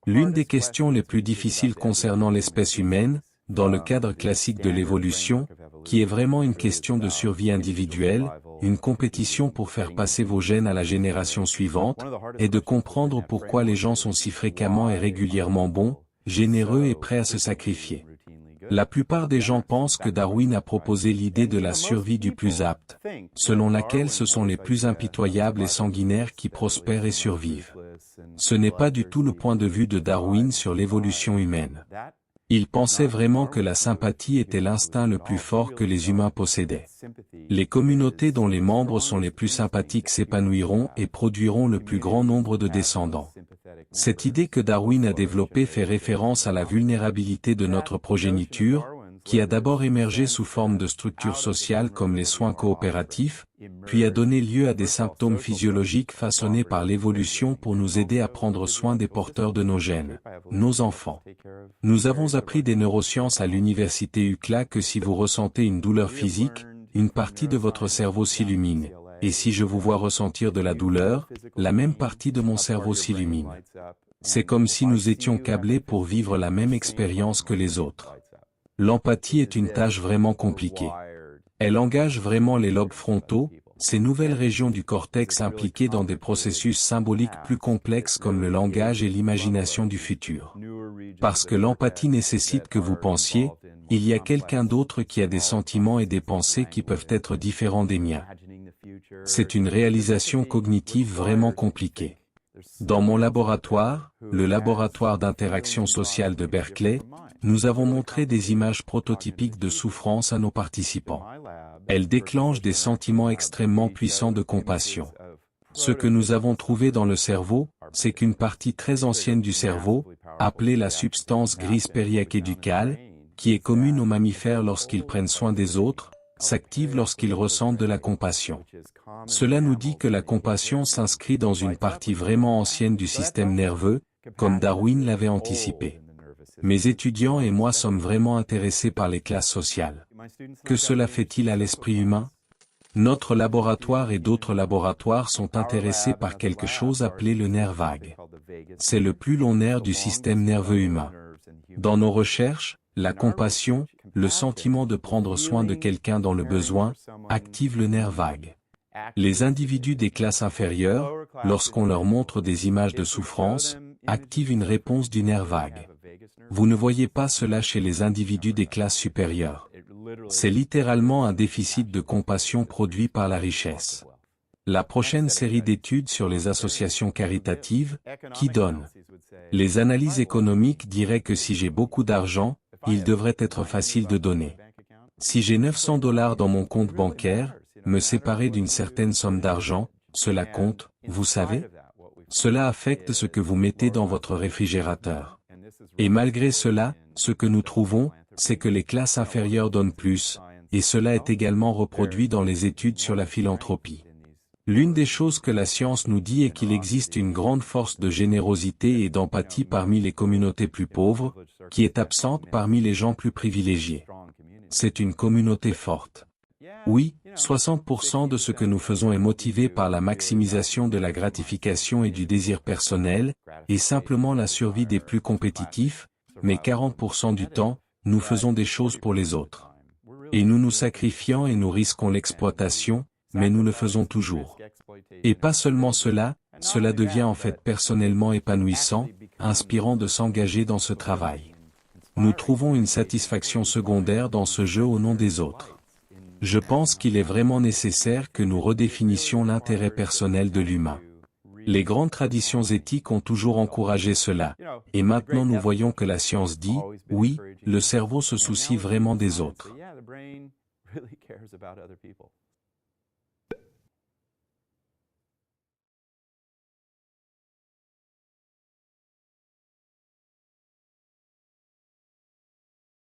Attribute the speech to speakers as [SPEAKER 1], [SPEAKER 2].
[SPEAKER 1] L'une des questions les plus difficiles concernant l'espèce humaine, dans le cadre classique de l'évolution, qui est vraiment une question de survie individuelle, une compétition pour faire passer vos gènes à la génération suivante, est de comprendre pourquoi les gens sont si fréquemment et régulièrement bons, généreux et prêts à se sacrifier. La plupart des gens pensent que Darwin a proposé l'idée de la survie du plus apte, selon laquelle ce sont les plus impitoyables et sanguinaires qui prospèrent et survivent. Ce n'est pas du tout le point de vue de Darwin sur l'évolution humaine. Il pensait vraiment que la sympathie était l'instinct le plus fort que les humains possédaient. Les communautés dont les membres sont les plus sympathiques s'épanouiront et produiront le plus grand nombre de descendants. Cette idée que Darwin a développée fait référence à la vulnérabilité de notre progéniture, qui a d'abord émergé sous forme de structures sociales comme les soins coopératifs, puis a donné lieu à des symptômes physiologiques façonnés par l'évolution pour nous aider à prendre soin des porteurs de nos gènes, nos enfants. Nous avons appris des neurosciences à l'université UCLA que si vous ressentez une douleur physique, une partie de votre cerveau s'illumine, et si je vous vois ressentir de la douleur, la même partie de mon cerveau s'illumine. C'est comme si nous étions câblés pour vivre la même expérience que les autres. L'empathie est une tâche vraiment compliquée. Elle engage vraiment les lobes frontaux, ces nouvelles régions du cortex impliquées dans des processus symboliques plus complexes comme le langage et l'imagination du futur. Parce que l'empathie nécessite que vous pensiez, il y a quelqu'un d'autre qui a des sentiments et des pensées qui peuvent être différents des miens. C'est une réalisation cognitive vraiment compliquée. Dans mon laboratoire, le laboratoire d'interaction sociale de Berkeley, nous avons montré des images prototypiques de souffrance à nos participants. Elles déclenchent des sentiments extrêmement puissants de compassion. Ce que nous avons trouvé dans le cerveau, c'est qu'une partie très ancienne du cerveau, appelée la substance grise périaquéducale, qui est commune aux mammifères lorsqu'ils prennent soin des autres, s'active lorsqu'ils ressentent de la compassion. Cela nous dit que la compassion s'inscrit dans une partie vraiment ancienne du système nerveux, comme Darwin l'avait anticipé. Mes étudiants et moi sommes vraiment intéressés par les classes sociales. Que cela fait-il à l'esprit humain? Notre laboratoire et d'autres laboratoires sont intéressés par quelque chose appelé le nerf vague. C'est le plus long nerf du système nerveux humain. Dans nos recherches, la compassion, le sentiment de prendre soin de quelqu'un dans le besoin, active le nerf vague. Les individus des classes inférieures, lorsqu'on leur montre des images de souffrance, activent une réponse du nerf vague. Vous ne voyez pas cela chez les individus des classes supérieures. C'est littéralement un déficit de compassion produit par la richesse. La prochaine série d'études sur les associations caritatives, qui donne. Les analyses économiques diraient que si j'ai beaucoup d'argent, il devrait être facile de donner. Si j'ai 900 $ dans mon compte bancaire, me séparer d'une certaine somme d'argent, cela compte, vous savez? Cela affecte ce que vous mettez dans votre réfrigérateur. Et malgré cela, ce que nous trouvons, c'est que les classes inférieures donnent plus, et cela est également reproduit dans les études sur la philanthropie. L'une des choses que la science nous dit est qu'il existe une grande force de générosité et d'empathie parmi les communautés plus pauvres, qui est absente parmi les gens plus privilégiés. C'est une communauté forte. Oui, 60% de ce que nous faisons est motivé par la maximisation de la gratification et du désir personnel, et simplement la survie des plus compétitifs, mais 40% du temps, nous faisons des choses pour les autres. Et nous nous sacrifions et nous risquons l'exploitation, mais nous le faisons toujours. Et pas seulement cela, cela devient en fait personnellement épanouissant, inspirant de s'engager dans ce travail. Nous trouvons une satisfaction secondaire dans ce jeu au nom des autres. Je pense qu'il est vraiment nécessaire que nous redéfinissions l'intérêt personnel de l'humain. Les grandes traditions éthiques ont toujours encouragé cela, et maintenant nous voyons que la science dit, oui, le cerveau se soucie vraiment des autres.